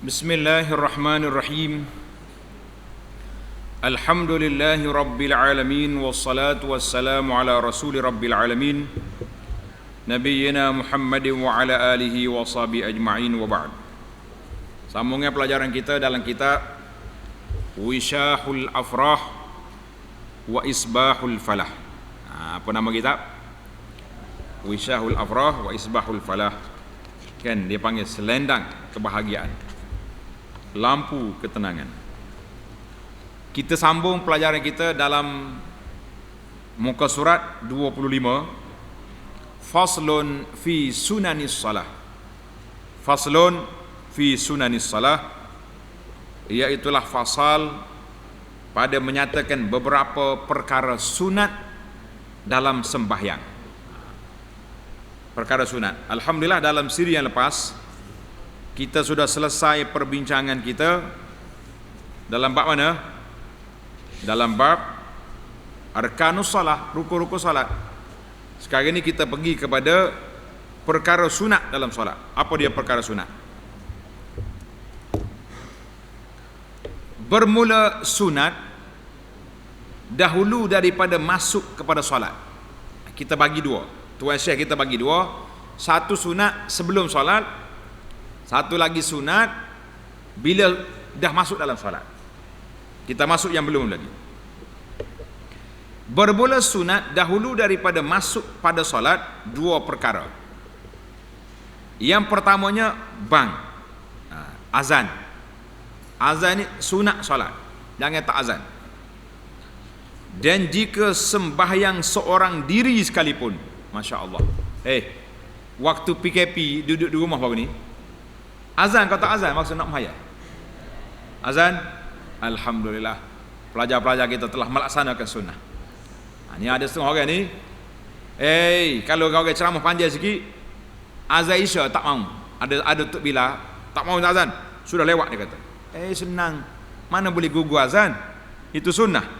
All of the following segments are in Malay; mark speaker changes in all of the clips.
Speaker 1: Bismillahirrahmanirrahim. Alhamdulillahi rabbil alamin, wassalatu wassalamu ala rasuli rabbil alamin, nabiyyina Muhammadin wa ala alihi wa sahbihi ajma'in, wa ba'd. Sambungnya pelajaran kita dalam kitab Wishahul Afrah wa Isbahul Falah. Apa nama kitab? Wishahul Afrah wa Isbahul Falah. Kan dia panggil selendang kebahagiaan, lampu ketenangan. Kita sambung pelajaran kita dalam muka surat 25, Faslun fi sunanis salah. Faslun fi sunanis salah, iaitulah fasal pada menyatakan beberapa perkara sunat dalam sembahyang. Perkara sunat. Alhamdulillah, dalam siri yang lepas kita sudah selesai perbincangan kita dalam bab mana? Dalam bab arkanus salah, rukun-rukun salat. Sekarang ini kita pergi kepada perkara sunat dalam solat. Apa dia perkara sunat? Bermula sunat dahulu daripada masuk kepada solat. Kita bagi dua. Tuan Syekh kita bagi dua. Satu sunat sebelum solat, satu lagi sunat bila dah masuk dalam solat. Kita masuk yang belum lagi. Bermula sunat dahulu daripada masuk pada solat, dua perkara. Yang pertamanya bang, azan. Azan ni sunat solat, jangan tak azan. Dan jika sembahyang seorang diri sekalipun, Masya Allah, waktu PKP duduk di rumah baru ni, azan kau tak azan, maksud nak mahayat azan. Alhamdulillah, pelajar-pelajar kita telah melaksanakan sunnah. Ni ada setengah orang ni, kalau kau ceramah panjang sikit, azan Isya tak mau, ada Tok Bila tak mau azan, sudah lewat dia kata. Senang, mana boleh gugur azan, itu sunnah.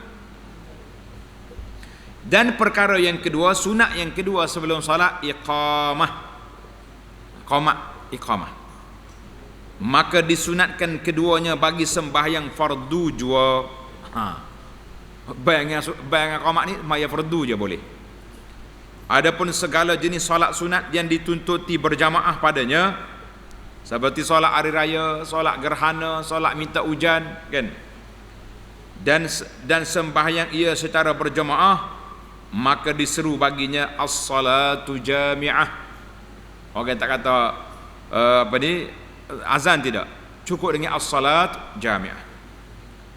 Speaker 1: Dan perkara yang kedua, sunat yang kedua sebelum salat, iqamah. Iqamah. Maka disunatkan keduanya bagi sembahyang fardu jua. Bayang iqamah ni maya fardu je boleh. Adapun segala jenis solat sunat yang dituntuti berjamaah padanya, seperti solat hari raya, solat gerhana, solat minta hujan, kan? Dan sembahyang ia secara berjamaah, maka diseru baginya as-salatu jami'ah. Orang tak kata azan, tidak, cukup dengan as-salat jami'ah.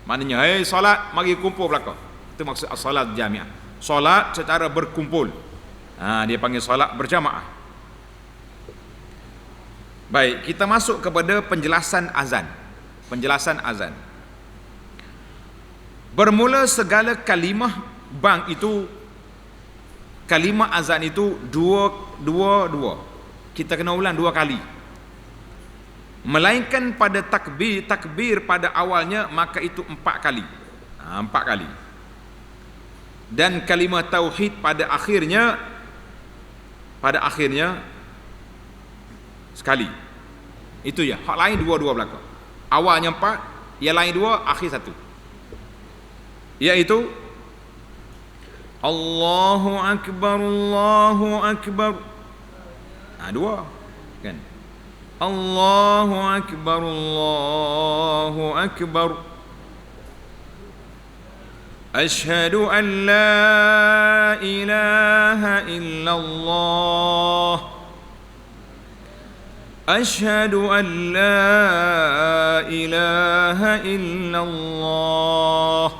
Speaker 1: Maknanya solat mari kumpul belaka. Itu maksud as-salat jami'ah. Solat secara berkumpul. Dia panggil solat berjamaah. Baik, kita masuk kepada penjelasan azan. Penjelasan azan. Bermula segala kalimah bang itu, kalimah azan itu dua. Kita kena ulang dua kali. Melainkan pada takbir pada awalnya, maka itu 4 kali. 4 kali. Dan kalimah tauhid pada akhirnya sekali. Itu ya. Hak lain dua belaka. Awalnya 4, yang lain 2, akhir 1. Iaitu Allahu Akbar, Allahu Akbar. 2 kan? Allahu Akbar, Allahu Akbar. Asyhadu an la ilaha illallah. Asyhadu an la ilaha illallah.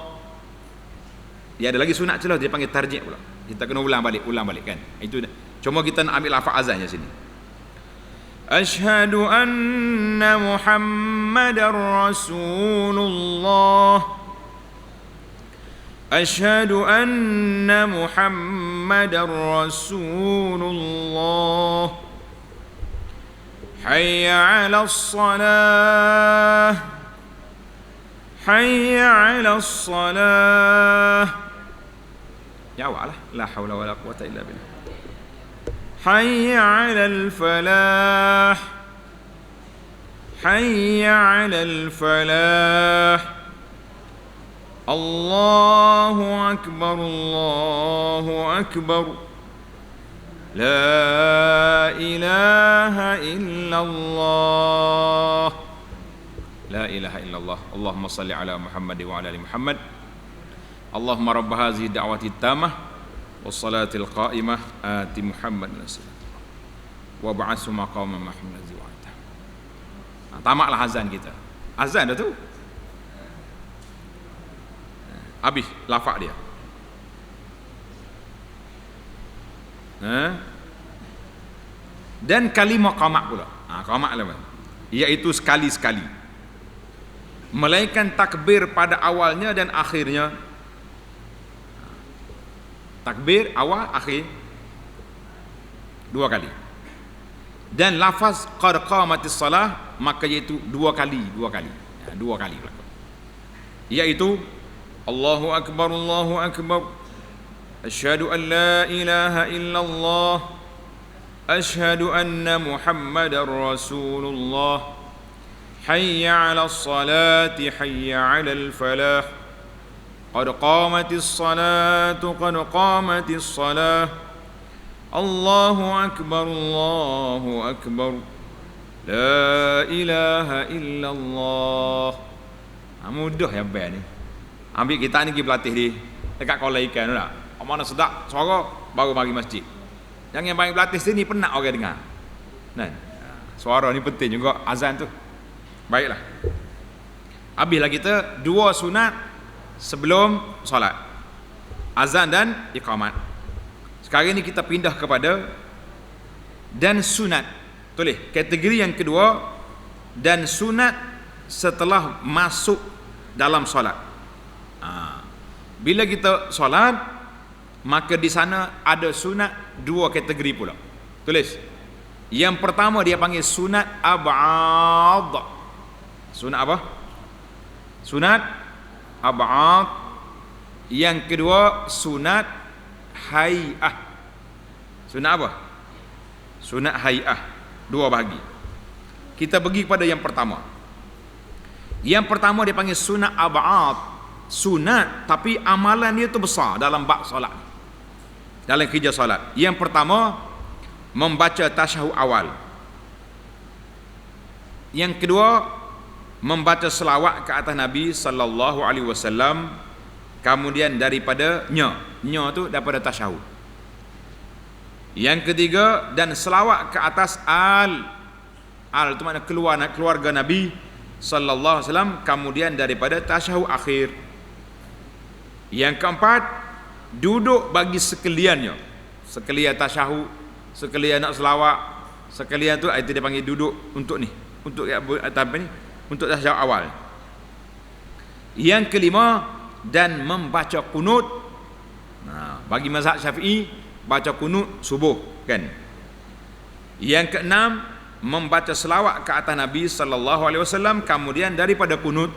Speaker 1: Dia ada lagi sunat celah, dia panggil tarjih pula. Kita kena ulang balik kan. Itu cuma kita nak ambil lafaz azannya sini. Asyhadu anna Muhammadar Rasulullah. Asyhadu anna Muhammadar Rasulullah. Hayya 'alas salah. Hayya 'alas salah. Ya Allah, la haula wala quwwata illa billah. Hayya 'alal falah. hayya 'alal falah. Allahu akbar, Allahu akbar. La ilaha illallah. La ilaha illallah. Allahumma salli ala Muhammad wa ala ali Muhammad. Allahumma rabb hadhihi da'wati tammah was salatil qa'imah ati Muhammad wa ba'athu maqaman mahmud wa anta. Tamatlah azan kita. Azan dah tu. Habis lafaz dia. Dan kalimah qamak pula. Qamak lah, iaitu sekali-sekali. Melainkan takbir pada awalnya dan akhirnya. Takbir awal akhir dua kali. Dan lafaz qad qamatis salah maka iaitu dua kali. Dua kali berlaku. Iaitu Allahu akbar, Allahu akbar. Asyhadu an la ilaha illallah. Asyhadu anna Muhammadar Rasulullah. Hayya 'alas salati, hayya 'alal falah. Qad qamatis salatu, qad qamatis salah. Allahu akbar, Allahu akbar. La ilaha illallah. Mudah ya band ni. Ambil kita ni pergi berlatih di dekat kolam ikan tu tak? Mana sedap suara baru mari masjid. Yang paling berlatih sini penat orang dengar. Nah, suara ni penting juga azan tu. Baiklah. Habislah kita dua sunat sebelum solat. Azan dan iqamat. Sekarang ni kita pindah kepada dan sunat. Tulis kategori yang kedua dan sunat setelah masuk dalam solat. Bila kita solat maka di sana ada sunat dua kategori pula. Tulis. Yang pertama dia panggil sunat ab'ad. Sunat apa? Sunat ab'ad. Yang kedua sunat hay'ah. Sunat apa? Sunat hay'ah. Dua bahagi. Kita pergi kepada yang pertama. Yang pertama dia panggil sunat ab'ad. Sunat tapi amalan dia tu besar dalam bab solat, dalam kerja solat. Yang pertama membaca tasyahud awal. Yang kedua membaca selawat ke atas Nabi sallallahu alaihi wasallam. Kemudian daripada nya tu daripada tasyahud. Yang ketiga dan selawat ke atas al tu makna keluarga Nabi sallallahu alaihi wasallam, kemudian daripada tasyahud akhir. Yang keempat duduk bagi sekaliannya, sekalian tasyahud, sekalian nak selawat, sekalian tu itu dia panggil duduk untuk ni, untuk apa ni, untuk tasyahud awal. Yang kelima dan membaca kunut. Bagi mazhab Syafi'i baca kunut subuh kan. Yang keenam membaca selawat ke atas Nabi sallallahu alaihi wasallam, kemudian daripada kunut.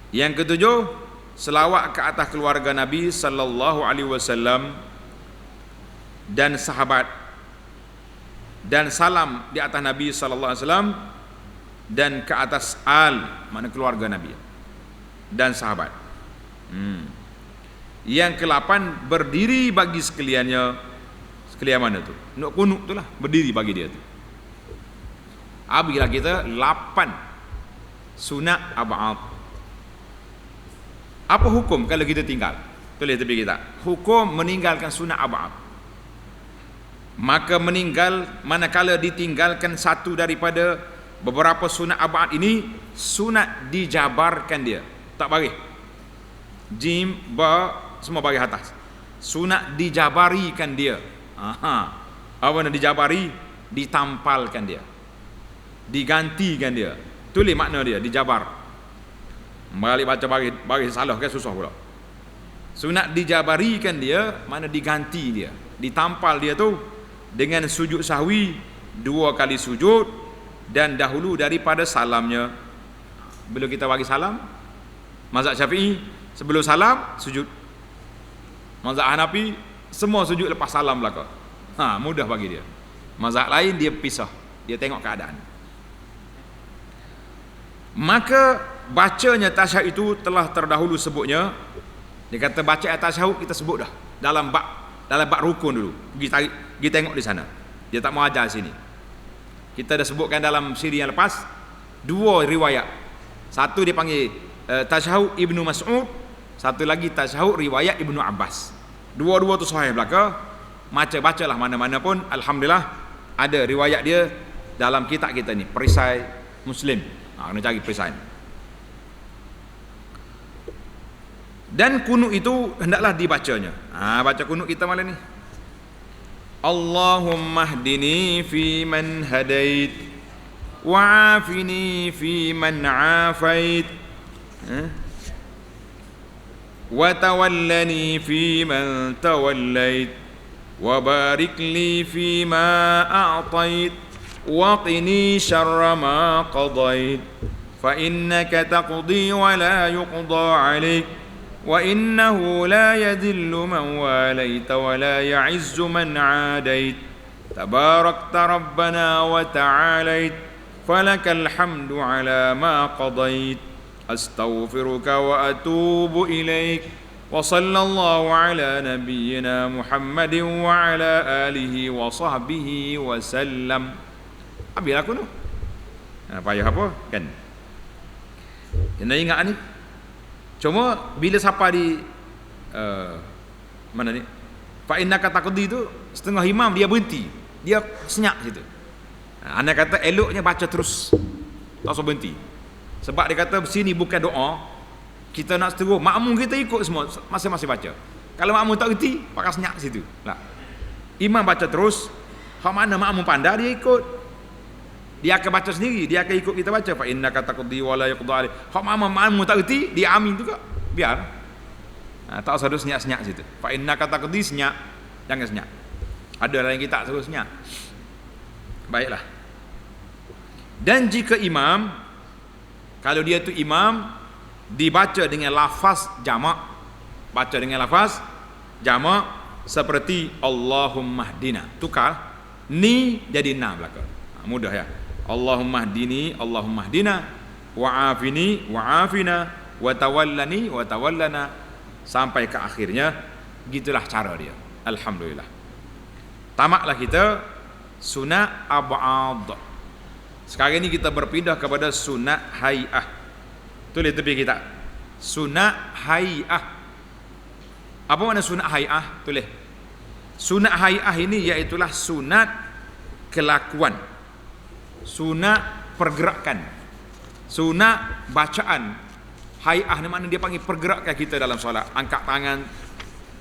Speaker 1: Yang ketujuh selawat ke atas keluarga Nabi sallallahu alaihi wasallam dan sahabat, dan salam di atas Nabi sallallahu alaihi wasallam dan ke atas al makna keluarga Nabi dan sahabat. Yang ke-8 berdiri bagi sekaliannya. Sekalian mana tu? Nak kunut tu lah, berdiri bagi dia tu. Habislah kita 8 sunat ab'ad. Apa hukum kalau kita tinggal? Tulis tepi kita. Hukum meninggalkan sunat ab'ad. Maka manakala ditinggalkan satu daripada beberapa sunat ab'ad ini, sunat dijabarkan dia. Tak bagi. Jim, ba, semua bagi atas. Sunat dijabarikan dia. Apa nak dijabari? Ditampalkan dia. Digantikan dia. Tulis makna dia, dijabar. Balik baca bagi salah kan susah pula. Sunat dijabarikan dia mana diganti dia, ditampal dia tu dengan sujud sahwi 2 kali sujud dan dahulu daripada salamnya. Bila kita bagi salam, mazhab Syafi'i sebelum salam sujud. Mazhab Hanafi semua sujud lepas salam belaka. Mudah bagi dia. Mazhab lain dia pisah, dia tengok keadaan. Maka bacanya tasyahud itu telah terdahulu sebutnya. Dia kata baca tasyahud kita sebut dah dalam bab rukun dulu. Pergi tengok di sana. Dia tak mau ajar sini. Kita dah sebutkan dalam siri yang lepas dua riwayat. Satu dia panggil tasyahud Ibnu Mas'ud, satu lagi tasyahud riwayat Ibnu Abbas. Dua-dua tu sahih belaka. Bacalah mana-mana pun, alhamdulillah ada riwayat dia dalam kitab kita ni, perisai Muslim. Kena cari perisai. Dan kunut itu hendaklah dibacanya. Baca kunut kita malam ni. Allahumma hdini fi man hadait wa'afini fi man afait wa tawallani fi man tawallait wa barik li fi ma a'tait wa qini syarra ma qadait fa innaka taqdi wa la yuqda 'alaik wa innahu la yadhillu man walayta wa la ya'izzu man 'adait tabarakta rabbana wa ta'alait falakal hamdu 'ala ma qadait astaghfiruka wa atubu ilaik wa sallallahu ala nabiyyina Muhammadin wa ala alihi wa sahbihi wa sallam. Habis aku tu. Payah apa kan? Kena ingat ni. Cuma bila siapa di mana ni? Fa innaka taqdi tu setengah imam dia berhenti. Dia senyap situ. Anda kata eloknya baca terus. Tak usah berhenti. Sebab dia kata sini bukan doa. Kita nak seterus, makmum kita ikut semua masing-masing baca. Kalau makmum tak reti, pakai senyap situ. Lah. Imam baca terus, hak mana makmum pandai dia ikut. Dia akan baca sendiri, dia akan ikut kita baca. Fa innaka taqdi wa la yuqda alaik. Hak makmum tak reti, dia amin juga. Biar. Tak usah senyap-senyap situ. Fa innaka taqdi senyap, jangan senyap. Ada lain kita terus senyap. Baiklah. Dan jika imam, kalau dia tu imam, dibaca dengan lafaz jamak, baca dengan lafaz jamak seperti Allahumma hdina, tukar ni jadi na belaka. Mudah ya. Allahumma hdini, Allahumma hdina, wa'afini, wa'afina, wa tawallani, wa tawallana, sampai ke akhirnya. Gitulah cara dia. Alhamdulillah. Tamaklah kita sunat ab'ad. Sekarang ini kita berpindah kepada sunat hay'ah. Tulis tepi kita. Sunat hay'ah. Apa makna sunat hay'ah? Tulis. Sunat hay'ah ini iaitulah sunat kelakuan, sunat pergerakan, sunat bacaan. Hay'ah ni makna dia panggil pergerakan kita dalam solat. Angkat tangan,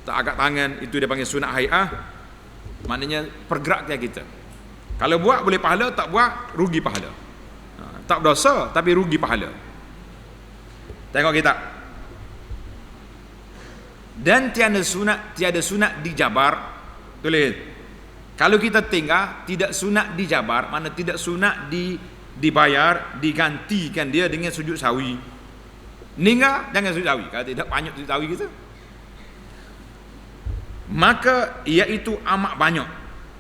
Speaker 1: tak angkat tangan, itu dia panggil sunat hay'ah. Maknanya pergerakan kita. Kalau buat boleh pahala, tak buat rugi pahala. Tak berdosa tapi rugi pahala. Tengok kita. Dan tiada sunat dijabar. Tulis. Kalau kita tinggal tidak sunat dijabar, mana tidak sunat dibayar, digantikan dia dengan sujud sawi. Ninggal jangan sujud sawi. Kalau tidak banyak sujud sawi kita. Maka iaitu amat banyak.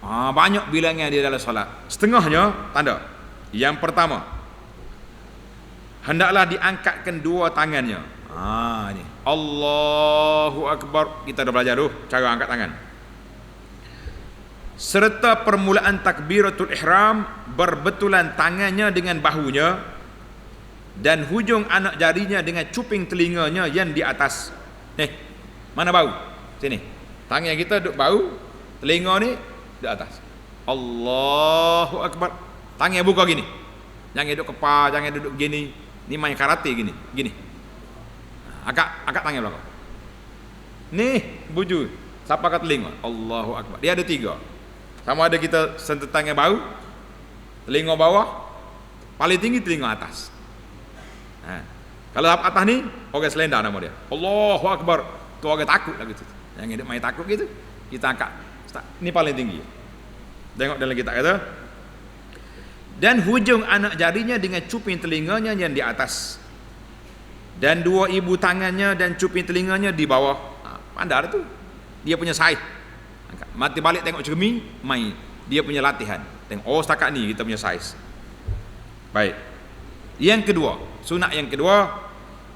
Speaker 1: Banyak bilangan dia dalam solat. Setengahnya tanda. Yang pertama, hendaklah diangkatkan dua tangannya. Ni. Allahu Akbar. Kita dah belajar tu cara angkat tangan. Serta permulaan takbiratul ihram berbetulan tangannya dengan bahunya dan hujung anak jarinya dengan cuping telinganya yang di atas. Mana bau? Sini. Tangan kita duduk bau, telinga ni di atas. Allahu Akbar. Tangan buka gini. Jangan duduk kepala, jangan duduk gini. Ni main karate gini. Angkat tangan belakang. Ni buju. Siapa kat telinga? Allahu Akbar. Dia ada tiga. Sama ada kita sentuh tangan bau, telinga bawah, paling tinggi telinga atas. Kalau atas ni, orang selendar nama dia. Allahu Akbar. Tu orang takut lah gitu. Yang hidup main takut gitu. Kita angkat. Ni paling tinggi. Tengok dalam kitab kata. Dan hujung anak jarinya dengan cuping telinganya yang di atas. Dan dua ibu tangannya dan cuping telinganya di bawah. Pandar tu. Dia punya saiz. Mati balik tengok cermin, main. Dia punya latihan. Tengok, setakat ni kita punya saiz. Baik. Yang kedua, sunat yang kedua,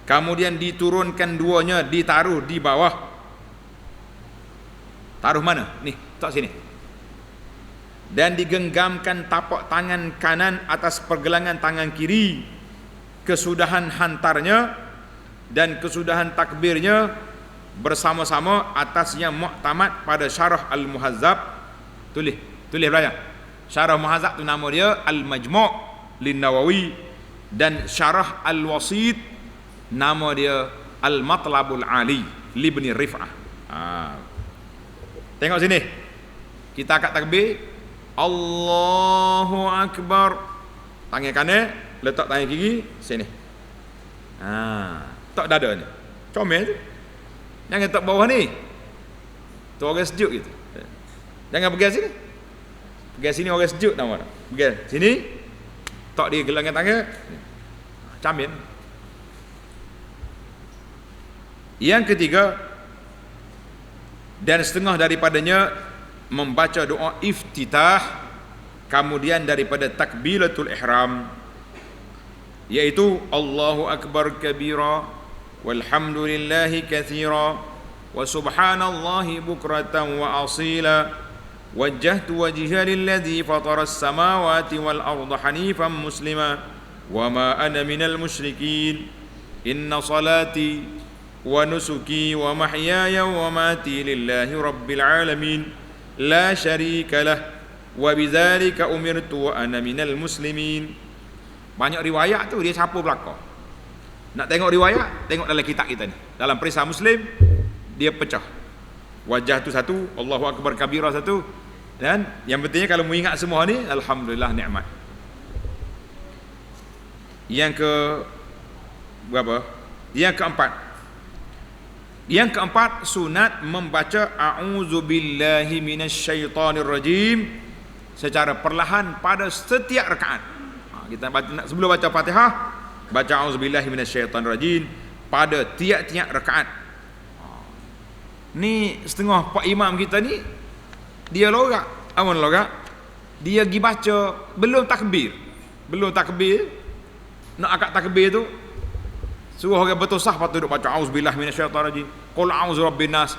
Speaker 1: kemudian diturunkan duanya, ditaruh di bawah. Taruh mana? Nih, tak sini. Dan digenggamkan tapak tangan kanan atas pergelangan tangan kiri. Kesudahan hantarnya dan kesudahan takbirnya bersama-sama atasnya muktamad pada syarah Al-Muhazzab. Tulis belajar. Syarah Muhazzab tu nama dia Al-Majmu' Lin-Nawawi, dan syarah Al-Wasit nama dia Al-Matlabul Ali Libni Rif'ah. Tengok sini. Kita angkat takbir. Allahu Akbar. Tangan kanan letak tangan kiri sini. Tak dada ni. Comel tu. Jangan letak bawah ni. Tu orang sejuk gitu. Jangan pergi sini. Pergi sini orang sejuk nama dia. Pergi sini. Tak di gelangan tangan. Comel. Yang ketiga, dan setengah daripadanya membaca doa iftitah kemudian daripada takbiratul ihram, yaitu Allahu Akbar kabira walhamdulillahi katsira wa subhanallahi bukratan wa asila wajjahtu wajhiya lilladzi fatara as-samawati wal arda hanifan muslima wa ma ana minal musyrikin inna salati wa nusuki wa mahyaya wa mati lillahi rabbil alamin la syarika lah wa bidzalika umirtu wa ana minal muslimin. Banyak riwayat tu dia siapa belakang. Nak tengok riwayat, tengok dalam kitab kita ni. Dalam Perisai Muslim dia pecah. Wajah tu satu, Allahu Akbar kabira satu, dan yang pentingnya kalau mau ingat semua ni alhamdulillah nikmat. Yang ke berapa? Yang keempat. Yang keempat, sunat membaca a'udzubillahi minasyaitonirrajim secara perlahan pada setiap rakaat. Kita baca, sebelum baca Fatihah, baca a'udzubillahi minasyaitonirrajim pada tiap-tiap rakaat. Ni setengah pak imam kita ni dia lorak, amun lorak. Dia pergi baca belum takbir. Nak akad takbir tu suruh orang bertosah, lepas tu duk baca auzubillahi minasyaitonirrajim, qul a'udzu birabbin nas.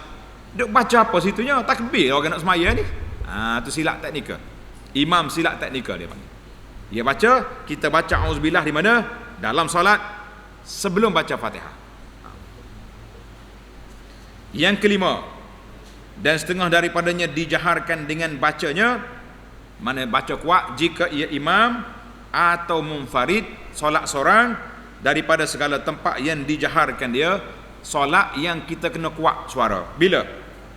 Speaker 1: Duk baca apa situnya? Takbir orang nak semaya ni. Tu silap teknikal. Imam silap teknikal dia panggil. Dia baca, kita baca auzubillah di mana? Dalam solat sebelum baca Fatihah. Yang kelima, dan setengah daripadanya dijaharkan dengan bacanya, mana baca kuat jika ia imam atau munfarid, solat seorang, daripada segala tempat yang dijaharkan dia, solat yang kita kena kuat suara. Bila?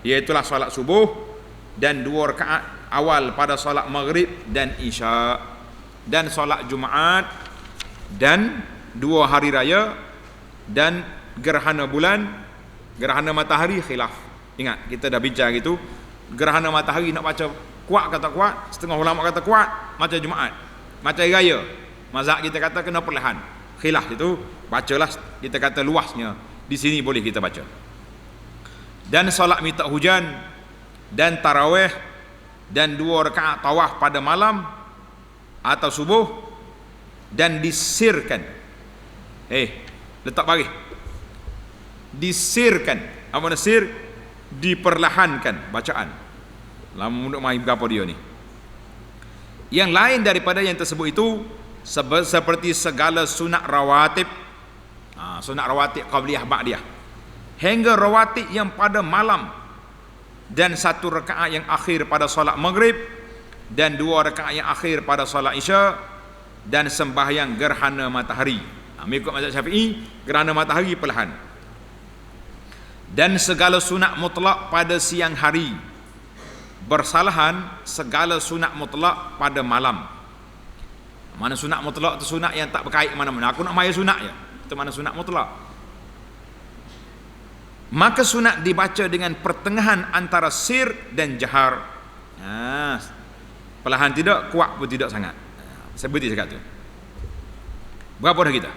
Speaker 1: Iaitulah solat subuh dan 2 rakaat awal pada solat maghrib dan isya, dan solat Jumaat, dan 2 hari raya, dan gerhana bulan, gerhana matahari khilaf. Ingat, kita dah bincang gitu. Gerhana matahari nak baca kuat kata kuat, setengah ulama kata kuat, macam Jumaat, macam raya. Mazhab kita kata kena perlahan. Khilaf itu, bacalah kita kata luasnya. Di sini boleh kita baca. Dan solat minta hujan, dan tarawih, dan 2 rakaat tawaf pada malam atau subuh, dan disirkan. Letak baris. Disirkan. Apa nasir? Diperlahankan bacaan. Lama untuk main berapa dia ni. Yang lain daripada yang tersebut itu seperti segala sunat rawatib. Sunat rawatib qabliyah ba'diyah. Hingga rawatib yang pada malam, dan 1 rakaat yang akhir pada solat maghrib, dan 2 rakaat yang akhir pada solat isya, dan sembahyang gerhana matahari. Mengikut mazhab Syafi'i, gerhana matahari perlahan. Dan segala sunat mutlak pada siang hari, bersalahan segala sunat mutlak pada malam. Mana sunat mutlak tu sunat yang tak berkait mana-mana. Aku nak maya sunat je. Itu mana sunat mutlak. Maka sunat dibaca dengan pertengahan antara sir dan jahar. Perlahan tidak, kuat pun tidak sangat. Seperti cakap tu. Berapa dah kita?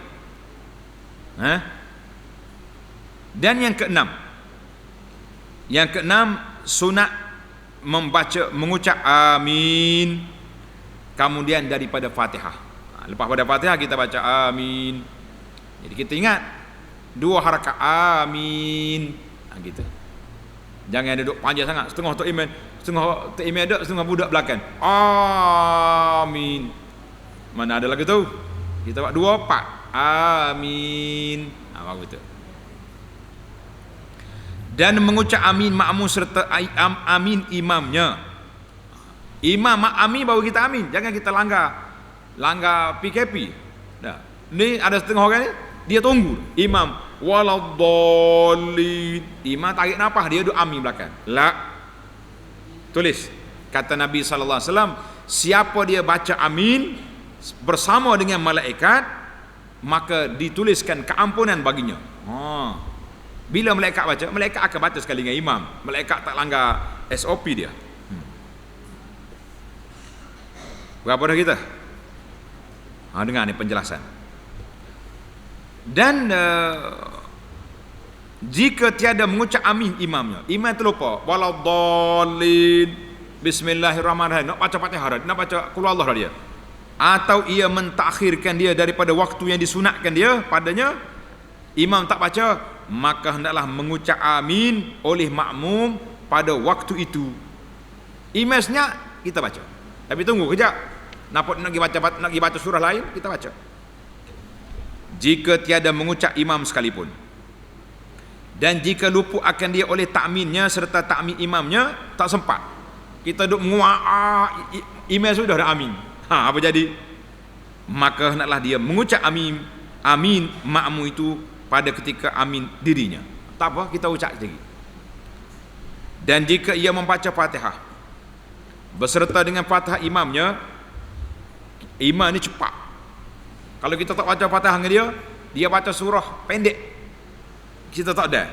Speaker 1: Dan yang keenam. Yang keenam, sunat mengucap amin kemudian daripada Fatihah. Lepas pada Fatihah kita baca amin. Jadi kita ingat 2 harakat amin. Gitu. Jangan duduk panjang sangat, setengah tok imam, setengah tok imam ada, setengah budak belakang. Amin. Mana ada lagu tu? Kita buat 2 part. Amin. Bagus tu. Dan mengucap amin makmum serta amin imamnya. Imam amin baru kita amin. Jangan kita langgar PKP. Nah, ni ada setengah orang ni dia tunggu imam waladdallin. Imam tarik nafas, dia duduk amin belakang. La. Tulis kata Nabi sallallahu alaihi wasallam, siapa dia baca amin bersama dengan malaikat, maka dituliskan keampunan baginya. Bila malaikat baca, malaikat akan baca sekali dengan imam. Malaikat tak langgar SOP dia. Berapa dah kita? Dengar ni penjelasan. Dan jika tiada mengucap amin imamnya, imam terlupa waladdallin, bismillahirrahmanirrahim, nak baca Fatihah, nak baca qul huwallahu dia, atau ia mentakhirkan dia daripada waktu yang disunatkan dia padanya, imam tak baca, maka hendaklah mengucap amin oleh makmum pada waktu itu. Imam senyap, kita baca. Tapi tunggu kejap, nak pergi baca surah lain, kita baca. Jika tiada mengucap imam sekalipun, dan jika lupa akan dia oleh takminnya serta takmin imamnya, tak sempat, kita duduk menguak, imam sudah ada amin, apa jadi? Maka hendaklah dia mengucap amin makmum itu pada ketika amin dirinya. Tak apa, kita ucap lagi. Dan jika ia membaca Fatihah beserta dengan Fatihah imamnya, imam ni cepat. Kalau kita tak baca Fatihah dengan dia baca surah pendek, kita tak ada.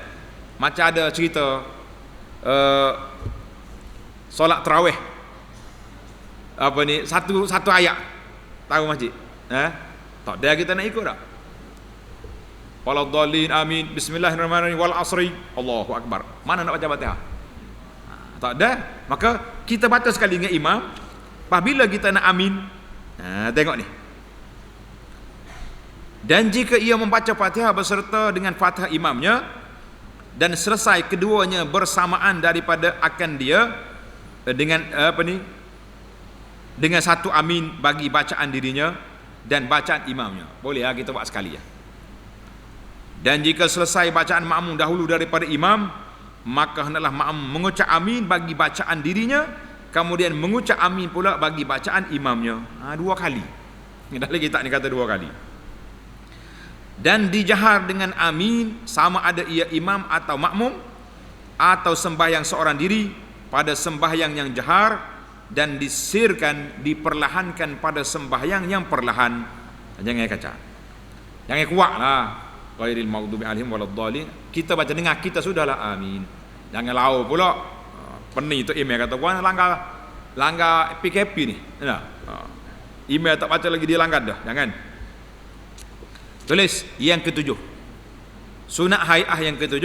Speaker 1: Macam ada cerita solat tarawih, apa ni, satu ayat tahu masjid, tak ada, kita nak ikut tak? Waladdallin amin, bismillahirrahmanirrahim, wal asri, Allahu akbar. Mana nak baca Fatihah? Tak ada. Maka kita baca sekali dengan imam. Apabila kita nak amin, tengok ni. Dan jika ia membaca Fatihah beserta dengan Fatihah imamnya dan selesai keduanya bersamaan daripada akan dia dengan dengan satu amin bagi bacaan dirinya dan bacaan imamnya. Boleh kita buat sekali ya. Dan jika selesai bacaan makmum dahulu daripada imam, maka hendaklah makmum mengucap amin bagi bacaan dirinya, kemudian mengucap amin pula bagi bacaan imamnya. 2 kali. Dalam kitab ni kata 2 kali. Dan dijahar dengan amin sama ada ia imam atau makmum, atau sembahyang seorang diri pada sembahyang yang jahar, dan disirkan, diperlahankan pada sembahyang yang perlahan. Jangan kacau, jangan kuat lah. Ghairil maghdubi alaihim waladdallin, kita baca dengar kita sudahlah amin. Jangan lau pula pening tu email kata puan langgar PKP ni. Email tak baca lagi dia langgar dah. Jangan. Tulis yang ke-7, sunat hai'ah yang ke-7,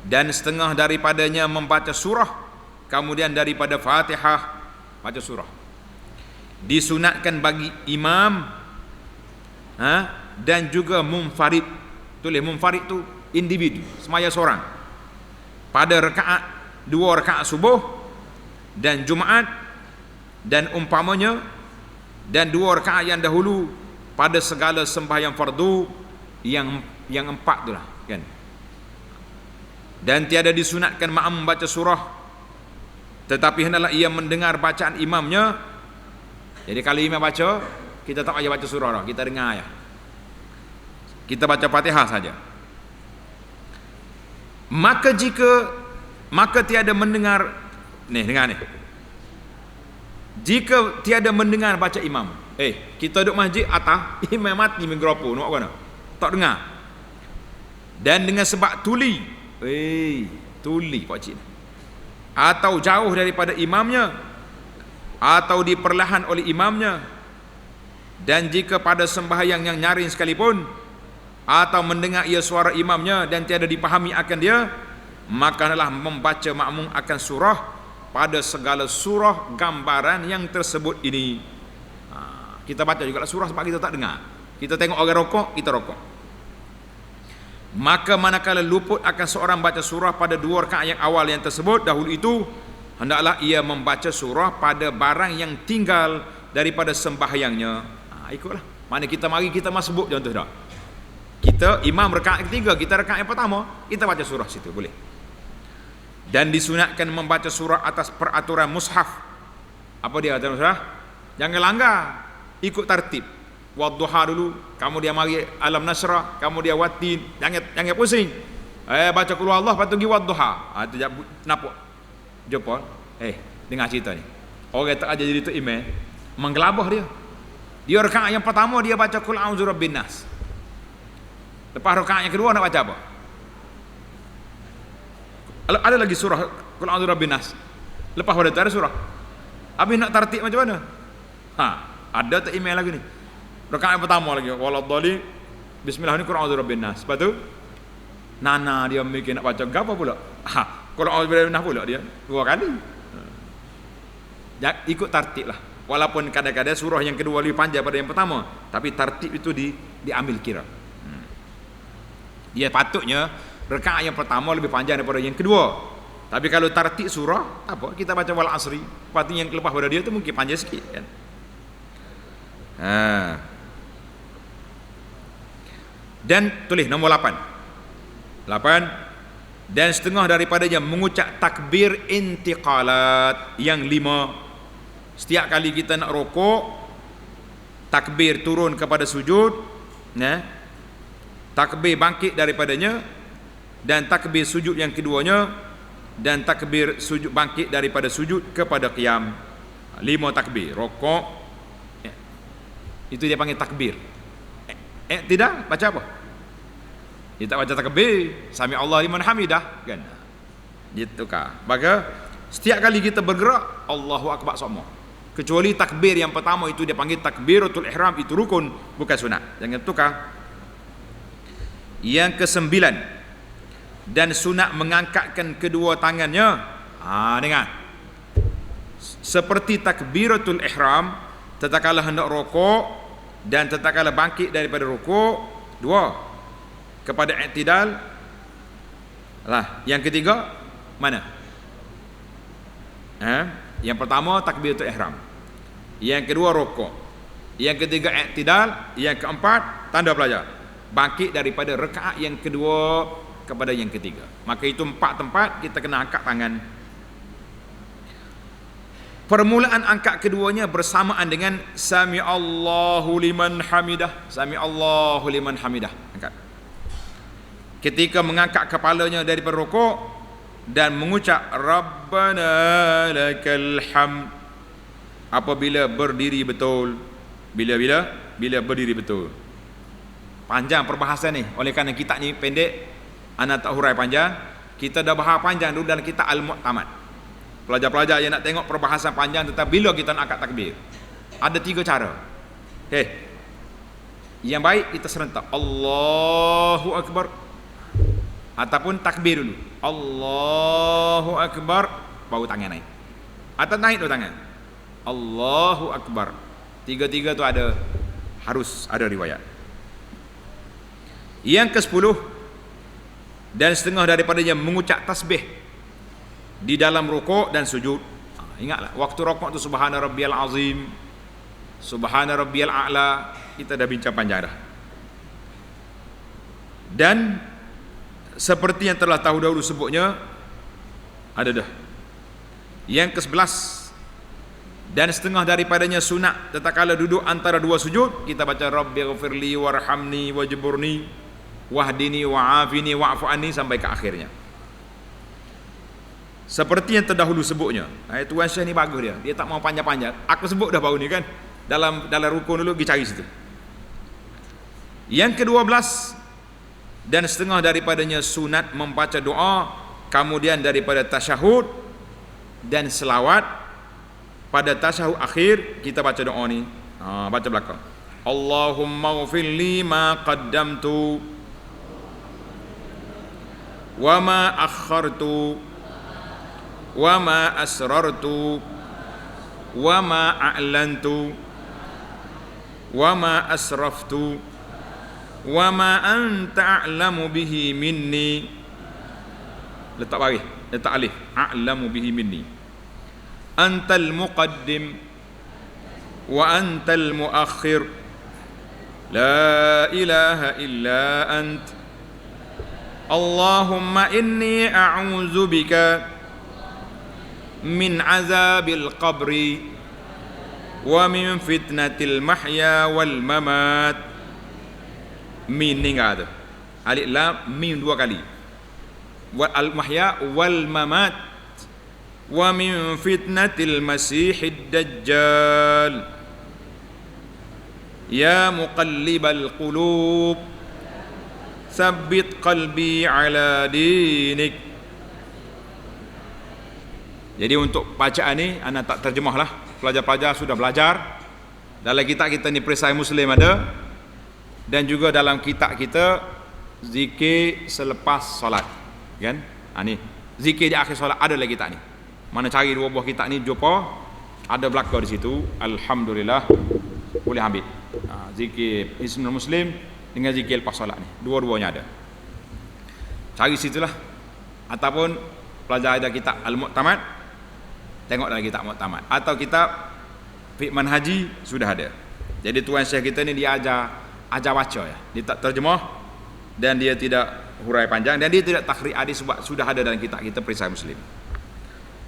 Speaker 1: dan setengah daripadanya membaca surah, kemudian daripada Fatihah baca surah. Disunatkan bagi imam dan juga munfarid. Tulis munfarid tu individu, semaya seorang, pada rakaat 2 rakaat subuh dan Jumaat dan umpamanya, dan 2 rakaat yang dahulu pada segala sembahyang fardu yang 4 itulah kan. Dan tiada disunatkan makmum membaca surah, tetapi hendaklah ia mendengar bacaan imamnya. Jadi kalau imam baca, kita tak payah baca surah dah, kita dengar ya. Kita baca Fatihah saja. Maka tiada mendengar, dengar ni. Jika tiada mendengar baca imam, kita duduk masjid atas, imam mati mikrofon, nak mana? Tak dengar. Dan dengan sebab tuli pak cik, atau jauh daripada imamnya, atau diperlahan oleh imamnya, dan jika pada sembahyang yang nyaring sekalipun, atau mendengar ia suara imamnya dan tiada dipahami akan dia, maka hendaklah membaca makmum akan surah pada segala surah gambaran yang tersebut ini. Kita baca juga surah sebab kita tak dengar. Kita tengok orang rokok, kita rokok. Maka manakala luput akan seorang baca surah pada 2 rakaat yang awal yang tersebut, dahulu itu hendaklah ia membaca surah pada barang yang tinggal daripada sembahyangnya. Ikutlah. Mana kita mari kita masbuk contoh dah. Kita imam rakaat ketiga, kita rakaat yang pertama, kita baca surah situ boleh. Dan disunatkan membaca surah atas peraturan mushaf. Apa dia kata surah? Jangan langgar, ikut tertib. Wadduha dulu, kamu dia mari alam nasrah, kamu dia watin, jangan pusing. Baca qul huwallah lepas tu pergi wadduha. Tu nampak. Jumpa. Dengar cerita ni. Orang tak aja jadi tu imam, menggelabah dia. Dia rakaat yang pertama dia baca qul a'udzu birabbin nas. Lepas rakaat yang kedua nak baca apa? Ada lagi surah qul a'udzu birabbin nas. Lepas pada tu ada surah. Habis nak tertib macam mana? Ada tak email lagi ni. Rakaat yang pertama lagi waladhdallin. Bismillah ni qul a'udzu birabbin nas. Lepas tu nana dia mikir nak baca apa pula? Qul a'udzu birabbin nas pula dia 2 kali. Ikut tertib lah. Walaupun kadang-kadang surah yang kedua lebih panjang pada yang pertama, tapi tertib itu diambil kira. Dia patutnya rakaat yang pertama lebih panjang daripada yang kedua. Tapi kalau tertib surah, apa? Kita baca wal asri, lepas yang lepas pada dia tu mungkin panjang sikit kan. Dan tulis nombor 8. Dan setengah daripadanya mengucap takbir intiqalat. Yang 5, setiap kali kita nak rokok, takbir turun kepada sujud, takbir bangkit daripadanya, dan takbir sujud yang keduanya, dan takbir sujud bangkit daripada sujud kepada qiyam. 5 takbir. Rokok, itu dia panggil takbir. Tidak baca apa? Dia tak baca takbir sami Allah liman hamidah kan. Gitu kah? Maka setiap kali kita bergerak Allahu akbar semua. Kecuali takbir yang pertama itu dia panggil takbiratul ihram, itu rukun bukan sunat. Jangan tukar. Yang ke-9, dan sunat mengangkatkan kedua tangannya. Dengar. Seperti takbiratul ihram tatkala hendak rokok dan tatkala bangkit daripada rukuk. 2 kepada i'tidal lah. Yang ketiga mana? Yang pertama takbiratul ihram, yang kedua rukuk, yang ketiga i'tidal, yang keempat tanda pelajar bangkit daripada rakaat yang kedua kepada yang ketiga. Maka itu 4 tempat kita kena angkat tangan. Permulaan angkat keduanya bersamaan dengan sami Allahu liman hamidah. Sami Allahu liman hamidah. Angkat. Ketika mengangkat kepalanya daripada rukuk dan mengucap Rabbana lakal hamd apabila berdiri betul. Bila berdiri betul. Panjang perbahasan ni. Oleh kerana kitab ni pendek, ana tak hurai panjang. Kita dah bahas panjang dulu dalam kitab Al-Mu'tamad. Pelajar-pelajar yang nak tengok perbahasan panjang tentang bila kita nak angkat takbir, ada 3 cara. Yang baik kita serentak Allahu akbar, ataupun takbir dulu Allahu akbar baru tangan naik, atau naik dulu tangan Allahu akbar. 3-3 tu harus ada riwayat. Yang ke-10, dan setengah daripadanya mengucap tasbih di dalam rukuk dan sujud. Ingatlah waktu rukuk tu subhana rabbiyal azim, subhana rabbiyal a'la, kita dah bincang panjang dah. Dan seperti yang telah tahu dahulu sebutnya, ada dah. Yang ke-11, dan setengah daripadanya sunat tatkala duduk antara 2 sujud, kita baca rabbighfirli warhamni wajburni wahdini wa'afini wa'fu anni sampai ke akhirnya. Seperti yang terdahulu sebutnya. Tuan Syekh ni bagus dia. Dia tak mau panjang-panjang. Aku sebut dah baru ni kan. Dalam rukun dulu pergi cari situ. Yang ke-12, dan setengah daripadanya sunat membaca doa kemudian daripada tasyahud dan selawat. Pada tasyahud akhir kita baca doa ni. Baca belakang. Allahumma ghfirli ma qaddamtu wa ma akhartu wa ma asrartu wa ma a'lantu wa ma asraftu wa ma anta a'lamu bihi minni. Letak alif, a'lamu bihi minni. Antal muqaddim wa antal muakhir, la ilaha illa ant. Allahumma inni a'udzu bika min azabil qabri wa min fitnatil mahya wal mamat. Min ni enggak ada, alif lam mim dua kali. Wal mahya wal mamat wa min fitnatil masihid dajjal. Ya muqallibal qulub tsabbit qalbi ala dinik. Jadi untuk bacaan ni ana tak terjemahlah. Pelajar-pelajar sudah belajar. Dalam kitab kita ni Perisai Muslim ada, dan juga dalam kitab kita zikir selepas solat, kan? Ni zikir di akhir solat ada lagi kitab ni. Mana cari dua buah kitab ni jumpa, ada belakang di situ. Alhamdulillah boleh ambil. Zikir Hisnul Muslim dengan zikir lepas solat ni, dua-duanya ada. Cari situlah. Ataupun pelajar ada kitab Al-Mu'tamad, tengok dalam kitab Mu'tamad, atau kitab Fiqh Manhaji sudah ada. Jadi tuan syekh kita ni dia ajar baca ya. Dia tak terjemah dan dia tidak hurai panjang dan dia tidak takhrir hadis sebab sudah ada dalam kitab kita Perisai Muslim.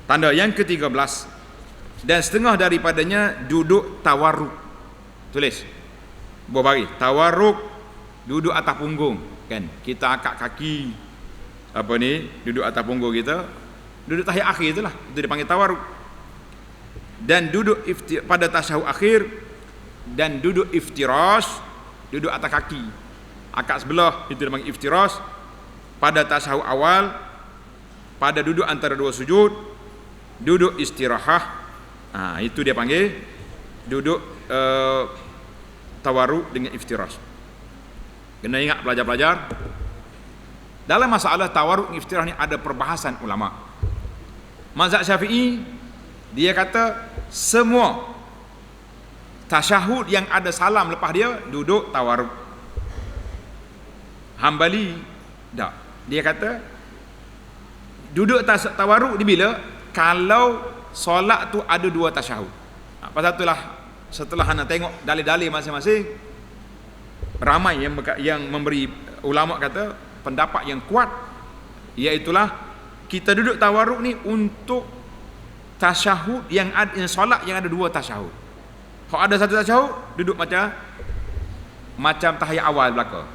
Speaker 1: Tanda yang ke-13, dan setengah daripadanya duduk tawarruk. Tulis. Buah bari, tawarruk, duduk atas punggung, kan? Kita angkat kaki duduk atas punggung kita, duduk tahiyat akhir itulah, itu dipanggil tawarruk. Dan duduk pada tasyahud akhir, dan duduk iftirash, duduk atas kaki, angkat sebelah, itu dipanggil iftirash. Pada tasyahud awal, pada duduk antara dua sujud, duduk istirahah, itu dia panggil duduk tawarruk dengan iftirash. Kena ingat pelajar-pelajar, dalam masalah tawarruk dan iftirah ni ada perbahasan ulama. Mazhab Syafi'i dia kata semua tasyahud yang ada salam lepas dia duduk tawarruk. Hambali tak, dia kata duduk tawarruk di bila kalau solat tu ada dua tasyahud. Pasal itulah setelah anda tengok dalil-dalil masing-masing, ramai yang memberi ulama kata pendapat yang kuat, iaitulah kita duduk tawarruk ni untuk tasyahud yang ada, solat yang ada dua tasyahud. Kalau ada satu tasyahud duduk macam tahiyat awal belaka.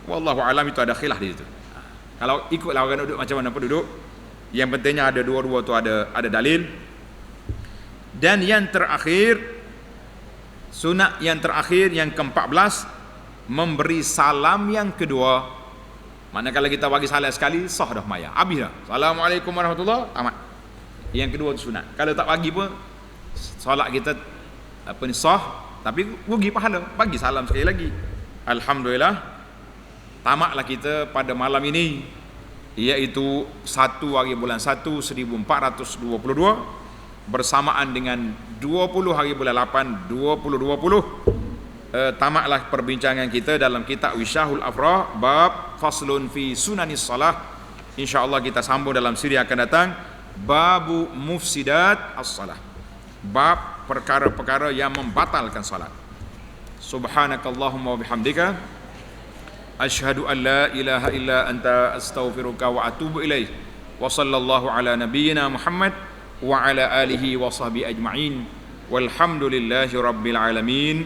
Speaker 1: Wallahu alam, itu ada khilaf di situ. Kalau ikutlah orang duduk macam mana pun duduk, yang pentingnya ada dua-dua tu ada dalil. Dan yang terakhir, sunat yang terakhir yang ke-14, memberi salam yang kedua. Manakala kita bagi salam sekali, sah dah maya, habis dah. Assalamualaikum warahmatullahi, tamat. Yang kedua tu sunat. Kalau tak bagi pun solat kita sah, tapi rugi pahala. Bagi salam sekali lagi. Alhamdulillah, tamatlah kita pada malam ini, iaitu 1 hari bulan 1 1422 bersamaan dengan 20 hari bulan 8 2020. Tamatlah perbincangan kita dalam kitab Wisyahul Afrah, bab faslun fi sunanis salah. InsyaAllah kita sambung dalam siri akan datang, babu mufsidat as-salah, bab perkara-perkara yang membatalkan salat. Subhanakallahumma wa bihamdika asyhadu an la ilaha illa anta astaghfiruka wa atubu ilaih. Wa sallallahu ala nabiyyina Muhammad wa ala alihi wa sahbihi ajma'in. Walhamdulillahi rabbil alamin.